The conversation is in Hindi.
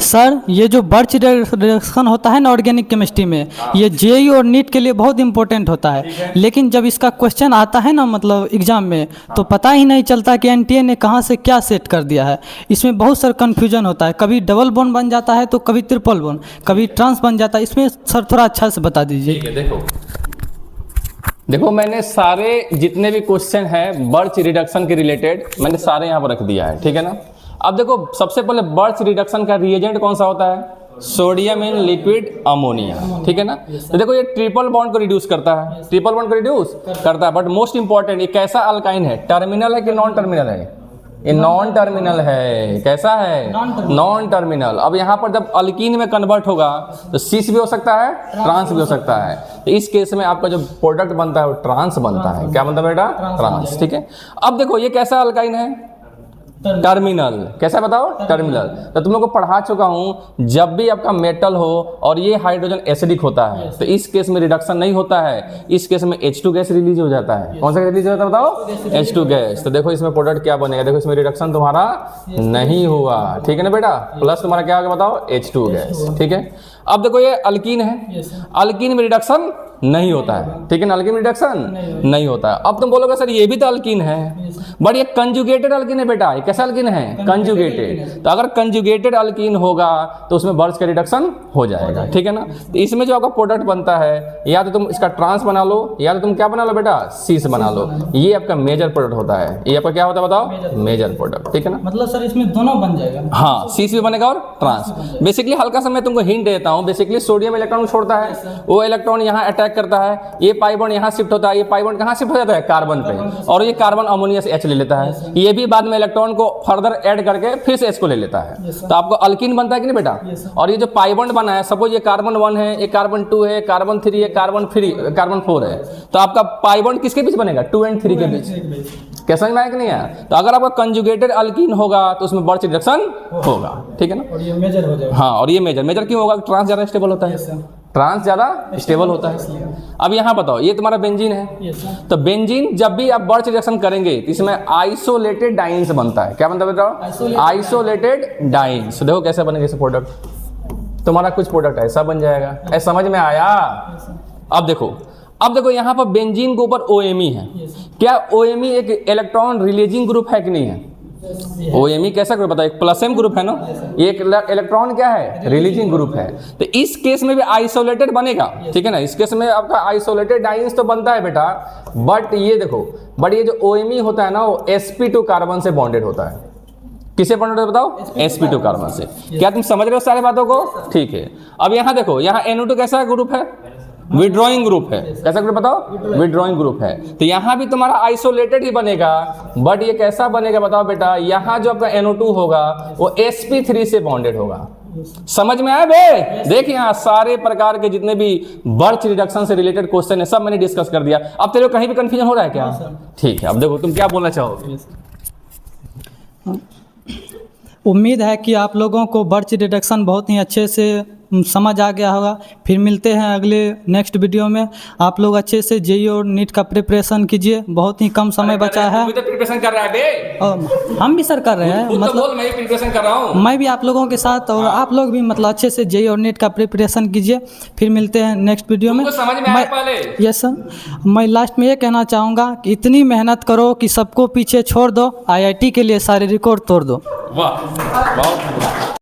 सर ये जो बर्च रिडक्शन होता है ना ऑर्गेनिक केमिस्ट्री में, ये जेईई और नीट के लिए बहुत इंपॉर्टेंट होता है, लेकिन जब इसका क्वेश्चन आता है ना मतलब एग्जाम में, तो पता ही नहीं चलता कि एनटीए ने कहाँ से क्या सेट कर दिया है। इसमें बहुत सारा कन्फ्यूजन होता है, कभी डबल बॉन्ड बन जाता है तो कभी ट्रिपल बॉन्ड, कभी ट्रांस बन जाता है। इसमें सर थोड़ा अच्छा से बता दीजिए। ठीक है, देखो मैंने सारे जितने भी क्वेश्चन है बर्च रिडक्शन के रिलेटेड मैंने सारे यहाँ पर रख दिया है, ठीक है ना। अब देखो सबसे पहले बर्च रिडक्शन का रिएजेंट कौन सा होता है? सोडियम इन लिक्विड अमोनिया, ठीक है ना। तो देखो ये ट्रिपल बॉन्ड को रिड्यूस करता है, ट्रिपल बॉन्ड को रिड्यूस करता है, बट मोस्ट इंपॉर्टेंट ये कैसा अल्काइन है? टर्मिनल है कि नॉन टर्मिनल है? ये नॉन टर्मिनल है। कैसा है? Non terminal. अब यहाँ पर जब अल्कीन में कन्वर्ट होगा तो सीस भी हो सकता है, ट्रांस भी हो सकता है। तो इस केस में आपका जो प्रोडक्ट बनता है वो ट्रांस बनता है। क्या बनता है बेटा? ट्रांस, ठीक है। अब देखो ये कैसा अल्काइन है? टर्मिनल। कैसा बताओ? टर्मिनल। तो तुम लोग को पढ़ा चुका हूं, जब भी आपका मेटल हो और ये हाइड्रोजन एसिडिक होता है तो इस केस में रिडक्शन नहीं होता है, इस केस में H2 गैस रिलीज हो जाता है। कौन सा गैस रिलीज होता है बताओ? H2 gas. तो देखो इसमें प्रोडक्ट क्या बनेगा, देखो इसमें रिडक्शन तुम्हारा नहीं हुआ, ठीक है ना बेटा। प्लस तुम्हारा क्या होगा बताओ? H2 गैस, ठीक है। अब देखो ये अल्कीन है, अल्कीन में रिडक्शन नहीं होता है, ठीक है ना। अल्कीन में रिडक्शन नहीं होता है। अब तुम बोलोगे सर ये भी तो अल्कीन है, बट ये कंजुगेटेड अल्कीन है बेटा। ये कैसा अल्कीन है? कंजुगेटेड। तो अगर कंजुगेटेड अल्कीन होगा तो उसमें बर्च का रिडक्शन हो जाएगा, ठीक है ना। तो इसमें जो आपका प्रोडक्ट बनता है, या तो तुम इसका ट्रांस बना लो या तो तुम क्या बना लो बेटा? सीस बना लो। ये आपका मेजर प्रोडक्ट होता है। ये आपका क्या होता है बताओ? मेजर प्रोडक्ट, ठीक है ना। मतलब सर इसमें दोनों बन जाएगा। हाँ, सीस भी बनेगा और ट्रांस। बेसिकली हल्का सा मैं तुमको हिंट देता हूँ। बेसिकली सोडियम इलेक्ट्रॉन छोड़ता है, वो इलेक्ट्रॉन यहाँ अटैक करता है, ये पाई बॉन्ड यहाँ शिफ्ट होता है, ये पाई बॉन्ड कहाँ शिफ्ट हो जाता है? कार्बन पे, और ये कार्बन अमोनिया से H ले लेता है। ये भी बाद में इलेक्ट्रॉन को फर्दर ऐड करके फिर से H को ले लेता है। तो आपको अल्कीन बनता है कि नहीं बेटा? और ये जो पाई बॉन्ड बना है, सपोज ये कार्बन 1 है, ये कार्बन 2 है, कार्बन 3 है, कार्बन 4 है, तो आपका पाई बॉन्ड किसके बीच बनेगा? 2 और 3 के बीच। क्या समझ में आया कि नहीं आया? तो अगर आपका कंजुगेटेड अल्कीन होगा तो उसमें बर्च रिडक्शन होगा, ठीक है ना। और ये मेजर हो जाएगा। हाँ, और ये मेजर क्यों होगा? ट्रांस ज्यादा स्टेबल होता है, ट्रांस ज्यादा स्टेबल होता है। अब यहाँ बताओ, ये तुम्हारा बेंजीन है, तो बेंजीन जब भी आप बर्च रिएक्शन करेंगे तो इसमें आइसोलेटेड डाइन्स बनता है। क्या बनता है बताओ? Isolated dance. देखो कैसे बनेगा इसे प्रोडक्ट, तुम्हारा कुछ प्रोडक्ट ऐसा बन जाएगा। ऐसा समझ में आया? अब देखो यहाँ पर बेंजीन के ऊपर OMe है। क्या OMe एक इलेक्ट्रॉन रिलीजिंग ग्रुप है कि नहीं है? OMe कैसा ग्रुप बताओ? एक प्लस M ग्रुप है ना। ये एक इलेक्ट्रॉन क्या है? रिलीजिंग ग्रुप है। तो इस केस में भी आइसोलेटेड बनेगा, ठीक है ना। इस केस में आपका आइसोलेटेड डाइन्स तो बनता है बेटा, बट ये देखो, बट ये जो OMe होता है ना वो sp2 कार्बन से बॉन्डेड होता है। किसे बॉन्डेड होता है बताओ? sp2 कार्बन से। क्या तुम समझ रहे हो सारी बातों को? ठीक है। अब यहाँ देखो, यहाँ NO2 कैसा ग्रुप है? विड्रॉइंग ग्रुप है। कैसा ग्रुप बताओ? विड्रॉइंग ग्रुप है। तो यहाँ भी तुम्हारा आइसोलेटेड ही बनेगा, बट ये कैसा बनेगा बताओ बेटा? यहाँ जो आपका NO2 होगा वो sp3 से बॉन्डेड होगा। समझ में आया बे? देख यहाँ सारे प्रकार के जितने भी बर्च रिडक्शन से रिलेटेड क्वेश्चन है सब मैंने डिस्कस कर दिया। अब तेरे को कहीं भी कंफ्यूजन हो रहा है क्या? ठीक है, अब देखो तुम क्या बोलना चाहोगे। उम्मीद है कि आप लोगों को बर्च रिडक्शन बहुत ही अच्छे से समझ आ गया होगा। फिर मिलते हैं अगले नेक्स्ट वीडियो में। आप लोग अच्छे से जेईई और नीट का प्रिपरेशन कीजिए, बहुत ही कम समय बचा है। प्रिपरेशन कर रहा है बे? और हम भी सर कर रहे हैं, मतलब मैं प्रिपरेशन कर रहा हूँ। मैं भी आप लोगों के साथ, और आप लोग भी मतलब अच्छे से जेईई और नीट का प्रिपरेशन कीजिए। फिर मिलते हैं नेक्स्ट वीडियो में। समझ में आया पहले? यस सर, मैं लास्ट में ये कहना चाहूँगा कि इतनी मेहनत करो कि सबको पीछे छोड़ दो, IIT के लिए सारे रिकॉर्ड तोड़ दो। वाह, बहुत